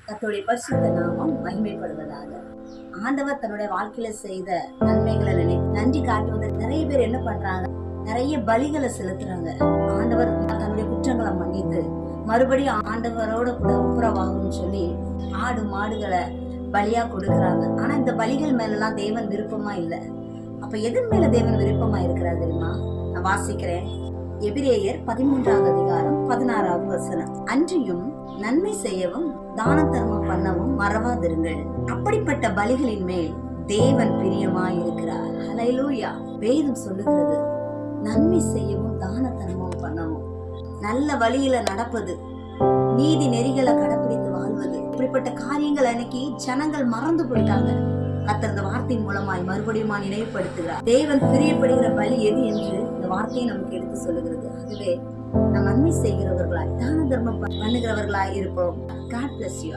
கர்த்தருடைய பரிசுத்த நாமம் மகிமைப்படுவதாக. ஆண்டவர் தன்னுடைய வாழ்க்கையில செய்த நன்மைகளை நினைத்து நன்றி காட்டுவதற்கு நிறைய பேர் என்ன பண்றாங்க, நிறைய பலிகளை செலுத்துறாங்க. ஆண்டவர் தன்னுடைய குற்றங்களை மன்னித்து மறுபடியும் ஆண்டவரோட கூட ஒப்புரவாகும்னு சொல்லி ஆடு மாடுகளை பலியா கொடுக்கறாங்க. ஆனா இந்த பலிகள் மேலாம் தேவன் விருப்பமா இல்லை. அப்ப எதன் மேல தேவன் விருப்பமா இருக்கிறார் தெரியுமா? நான் வாசிக்கிறேன். எபிரேயர் 13வது அதிகாரம் 16வது வசனம். அன்றியும் நன்மை செய்யவும் தான தர்மம் பண்ணவும் மறவாதிருங்கள், அப்படிப்பட்ட பலிகளின் மேல் தேவன் பிரியமாய் இருக்கிறார். ஹல்லேலூயா. வேதம் சொல்லுகிறது, நன்மை செய்யவும் தான தர்மம் பண்ணவும், நல்ல வழியில நடப்பது, நீதி நெறிகளை கடைபிடித்து வாழ்வது, இப்படிப்பட்ட காரியங்கள் அன்னைக்கு ஜனங்கள் மறந்து போயிட்டாங்க. கர்த்தர் இந்த வார்த்தையின் மூலமாய் மறுபடியும் நினைவுபடுத்துகிறார். தேவன் பிரியப்படுகிற பலி எது என்று இந்த வார்த்தையை நமக்கு எடுத்து சொல்லுகிறது. அதுவே நாம் நன்மை செய்கிறவர்களாய் தான தர்மம் பண்ணுகிறவர்களாய் இருப்போம். God bless you.